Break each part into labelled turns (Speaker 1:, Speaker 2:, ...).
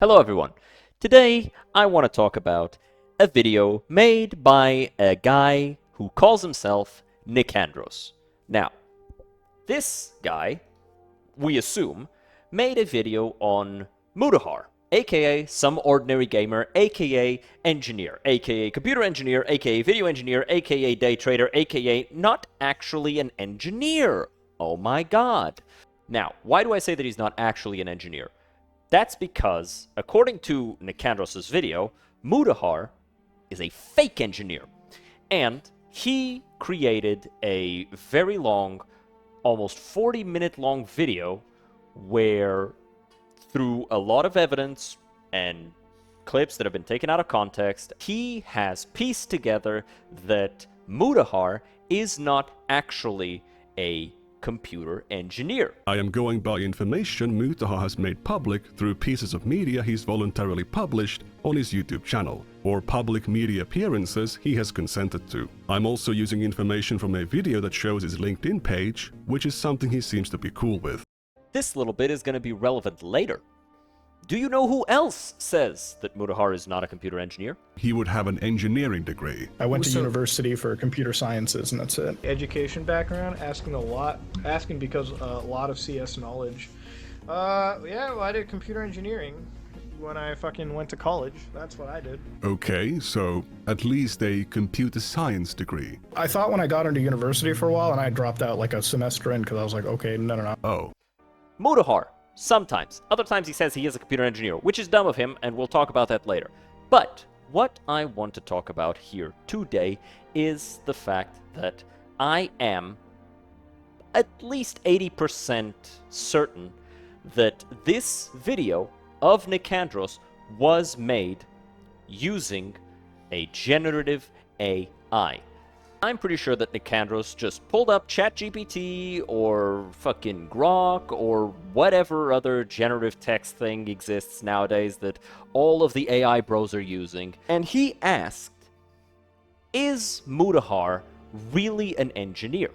Speaker 1: Hello everyone. Today I want to talk about a video made by a guy who calls himself Nicandros. Now, this guy, we assume, made a video on Mutahar, aka some ordinary gamer, aka engineer, aka computer engineer, aka video engineer, aka day trader, aka not actually an engineer. Oh my god. Now, why do I say that he's not actually an engineer? That's because, according to Nicandros' video, Mutahar is a fake engineer. And he created a very long, almost 40-minute long video where, through a lot of evidence and clips that have been taken out of context, he has pieced together that Mutahar is not actually a computer engineer.
Speaker 2: I am going by information Mutahar has made public through pieces of media he's voluntarily published on his YouTube channel, or public media appearances he has consented to. I'm also using information from a video that shows his LinkedIn page, which is something he seems to be cool with.
Speaker 1: This little bit is going to be relevant later. Do you know who else says that Mutahar is not a computer engineer?
Speaker 2: He would have an engineering degree.
Speaker 3: I went to university for computer sciences, and that's it.
Speaker 4: Education background, asking because a lot of CS knowledge. Yeah, well, I did computer engineering when I fucking went to college. That's what I did.
Speaker 2: Okay, so at least a computer science degree.
Speaker 3: I thought when I got into university for a while, and I dropped out like a semester in because I was like, okay, no.
Speaker 2: Oh.
Speaker 1: Mutahar. Sometimes. Other times he says he is a computer engineer, which is dumb of him, and we'll talk about that later. But what I want to talk about here today is the fact that I am at least 80% certain that this video of Nicandros was made using a generative AI. I'm pretty sure that Nicandros just pulled up ChatGPT or fucking Grok or whatever other generative text thing exists nowadays that all of the AI bros are using, and he asked, is Mutahar really an engineer?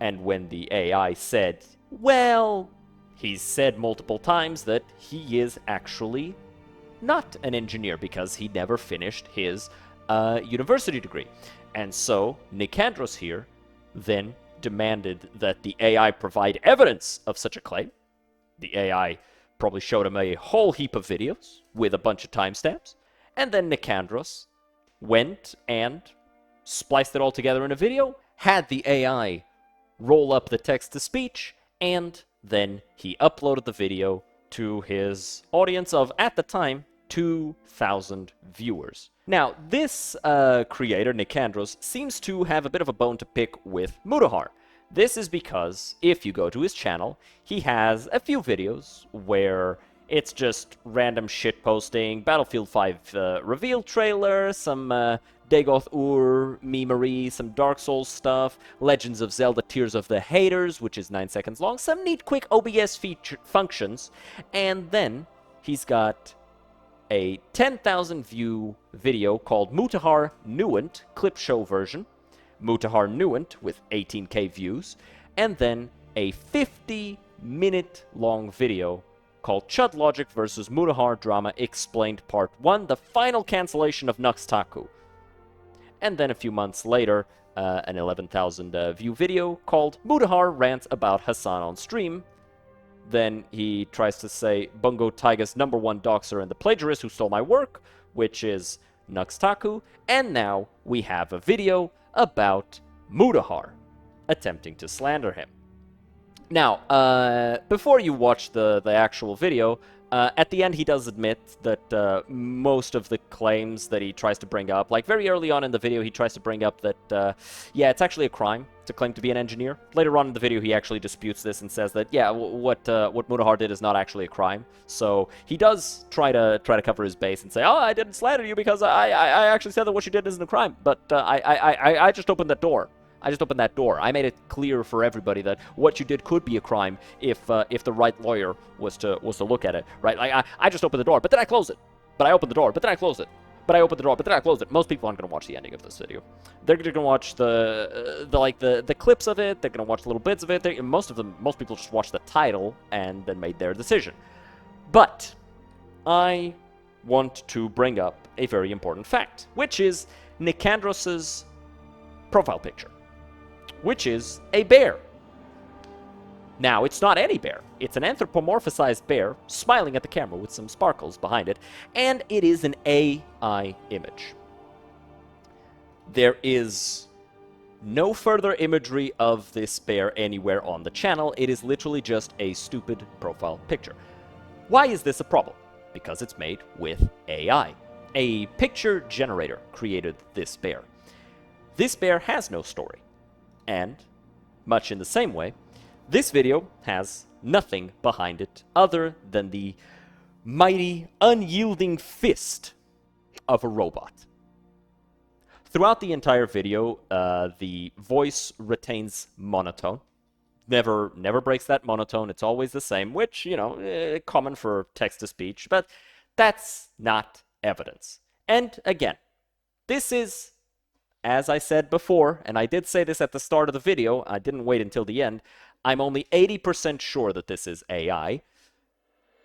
Speaker 1: And when the AI said, well, he's said multiple times that he is actually not an engineer because he never finished his university degree. And so, Nicandros here then demanded that the AI provide evidence of such a claim. The AI probably showed him a whole heap of videos with a bunch of timestamps. And then Nicandros went and spliced it all together in a video, had the AI roll up the text-to-speech, and then he uploaded the video to his audience of, at the time, 2,000 viewers. Now, this creator, Nicandros, seems to have a bit of a bone to pick with Mutahar. This is because, if you go to his channel, he has a few videos where it's just random shit posting, Battlefield 5 reveal trailer, some Dagoth Ur memery, some Dark Souls stuff, Legends of Zelda Tears of the Haters, which is 9 seconds long, some neat quick OBS functions, and then he's got a 10,000 view video called Mutahar Nuant clip show version, Mutahar Nuant with 18k views, and then a 50-minute long video called Chud Logic vs. Mutahar Drama Explained Part 1, the final cancellation of Nux Taku. And then a few months later, an 11,000 view video called Mutahar Rants About Hassan on Stream. Then he tries to say Bungo Taiga's #1 doxer and the plagiarist who stole my work, which is Nux Taku. And now we have a video about Mutahar attempting to slander him. Now, before you watch the actual video, at the end he does admit that most of the claims that he tries to bring up, like very early on in the video he tries to bring up that, yeah, it's actually a crime to claim to be an engineer. Later on in the video he actually disputes this and says that, yeah, what Mutahar did is not actually a crime. So he does try to cover his base and say, oh, I didn't slander you because I actually said that what you did isn't a crime, but I just opened that door. I just opened that door. I made it clear for everybody that what you did could be a crime if the right lawyer was to look at it, right? Like I just opened the door, but then I closed it. But I opened the door, but then I closed it. But I opened the door, but then I closed it. Most people aren't going to watch the ending of this video. They're going to watch the clips of it. They're going to watch little bits of it. Most people just watched the title and then made their decision. But I want to bring up a very important fact, which is Nicandros's profile picture, which is a bear. Now, it's not any bear. It's an anthropomorphized bear smiling at the camera with some sparkles behind it, and it is an AI image. There is no further imagery of this bear anywhere on the channel. It is literally just a stupid profile picture. Why is this a problem? Because it's made with AI. A picture generator created this bear. This bear has no story. And, much in the same way, this video has nothing behind it other than the mighty, unyielding fist of a robot. Throughout the entire video, the voice retains monotone. Never breaks that monotone. It's always the same, which, you know, common for text-to-speech, but that's not evidence. And again, this is, as I said before, and I did say this at the start of the video, I didn't wait until the end, I'm only 80% sure that this is AI.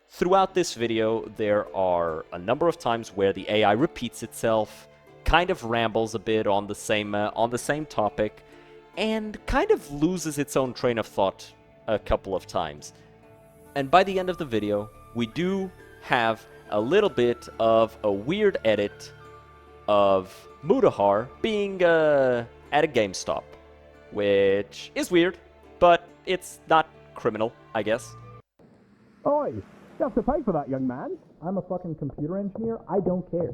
Speaker 1: Throughout this video, there are a number of times where the AI repeats itself, kind of rambles a bit on the same topic, and kind of loses its own train of thought a couple of times. And by the end of the video, we do have a little bit of a weird edit of Mutahar being at a GameStop, which is weird, but it's not criminal, I guess.
Speaker 5: Oi, you have to pay for that, young man. I'm a fucking computer engineer. I don't care.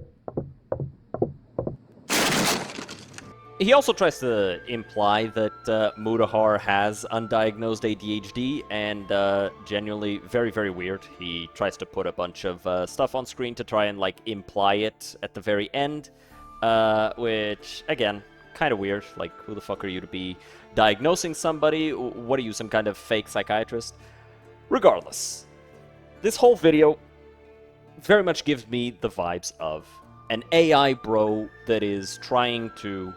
Speaker 1: He also tries to imply that Mutahar has undiagnosed ADHD, and genuinely very, very weird. He tries to put a bunch of stuff on screen to try and, like, imply it at the very end, which, again, kind of weird. Like, who the fuck are you to be diagnosing somebody? What are you, some kind of fake psychiatrist? Regardless, this whole video very much gives me the vibes of an AI bro that is trying to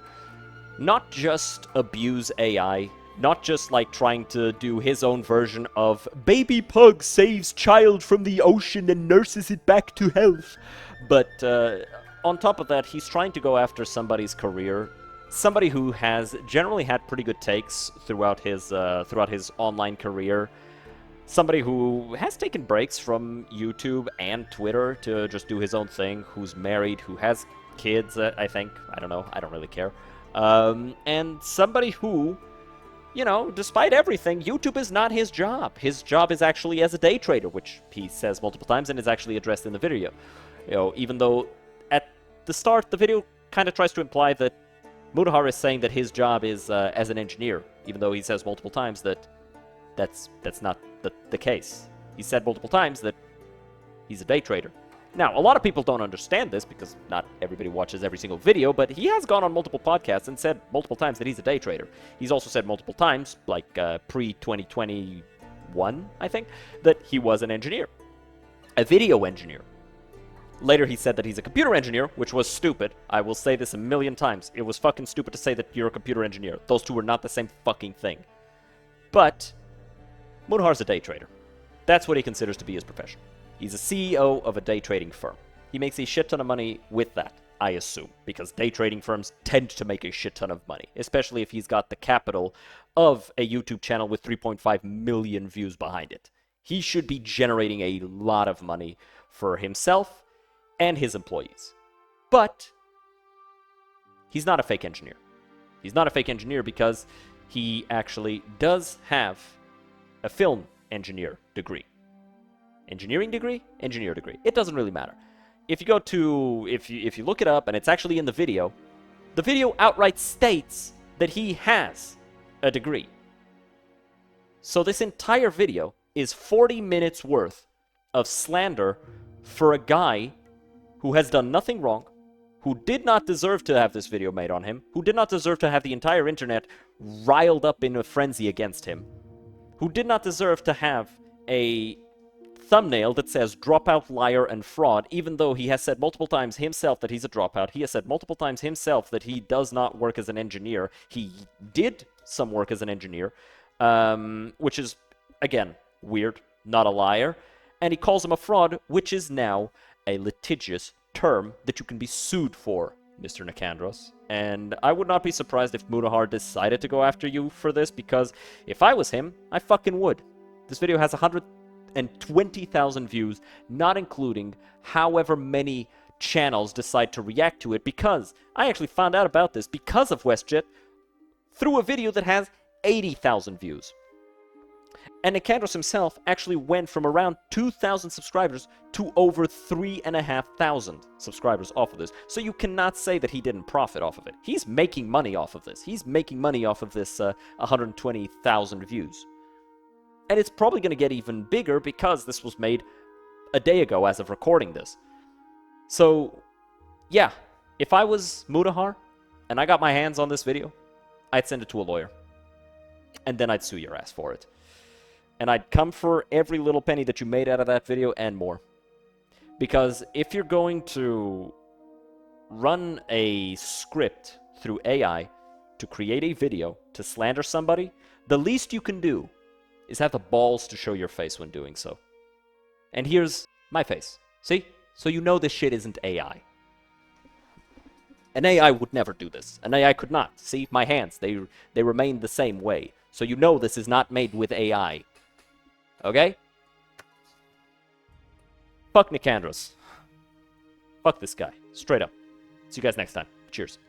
Speaker 1: not just abuse AI, not just like trying to do his own version of baby pug saves child from the ocean and nurses it back to health, but on top of that, he's trying to go after somebody's career, somebody who has generally had pretty good takes throughout his online career, somebody who has taken breaks from YouTube and Twitter to just do his own thing, who's married, who has kids, I think. I don't know. I don't really care. And somebody who, you know, despite everything, YouTube is not his job. His job is actually as a day trader, which he says multiple times and is actually addressed in the video. You know, even though at the start, the video kind of tries to imply that Mutahar is saying that his job is as an engineer, even though he says multiple times that that's not the case. He said multiple times that he's a day trader. Now, a lot of people don't understand this because not everybody watches every single video, but he has gone on multiple podcasts and said multiple times that he's a day trader. He's also said multiple times, like pre-2021, I think, that he was an engineer, a video engineer. Later, he said that he's a computer engineer, which was stupid. I will say this a million times. It was fucking stupid to say that you're a computer engineer. Those two are not the same fucking thing. But Mutahar's a day trader. That's what he considers to be his profession. He's a CEO of a day trading firm. He makes a shit ton of money with that, I assume, because day trading firms tend to make a shit ton of money, especially if he's got the capital of a YouTube channel with 3.5 million views behind it. He should be generating a lot of money for himself and his employees. But he's not a fake engineer. He's not a fake engineer because he actually does have a film engineer degree. Engineering degree? Engineer degree. It doesn't really matter. If you go to, if you look it up, and it's actually in the video outright states that he has a degree. So this entire video is 40 minutes worth of slander for a guy who has done nothing wrong, who did not deserve to have this video made on him, who did not deserve to have the entire internet riled up in a frenzy against him, who did not deserve to have a thumbnail that says dropout, liar, and fraud, even though he has said multiple times himself that he's a dropout. He has said multiple times himself that he does not work as an engineer. He did some work as an engineer, which is, again, weird, not a liar. And he calls him a fraud, which is now a litigious term that you can be sued for, Mr. Nicandros. And I would not be surprised if Mutahar decided to go after you for this, because if I was him, I fucking would. This video has 120,000 views, not including however many channels decide to react to it, because I actually found out about this because of WestJet through a video that has 80,000 views. And Nicandros himself actually went from around 2,000 subscribers to over 3,500 subscribers off of this. So you cannot say that he didn't profit off of it. He's making money off of this. He's making money off of this 120,000 views. And it's probably going to get even bigger because this was made a day ago as of recording this. So, yeah, if I was Mutahar and I got my hands on this video, I'd send it to a lawyer. And then I'd sue your ass for it. And I'd come for every little penny that you made out of that video and more. Because if you're going to run a script through AI to create a video to slander somebody, the least you can do is have the balls to show your face when doing so. And here's my face. See? So you know this shit isn't AI. An AI would never do this. An AI could not. See? My hands, they remain the same way. So you know this is not made with AI. Okay? Fuck Nicandros. Fuck this guy. Straight up. See you guys next time. Cheers.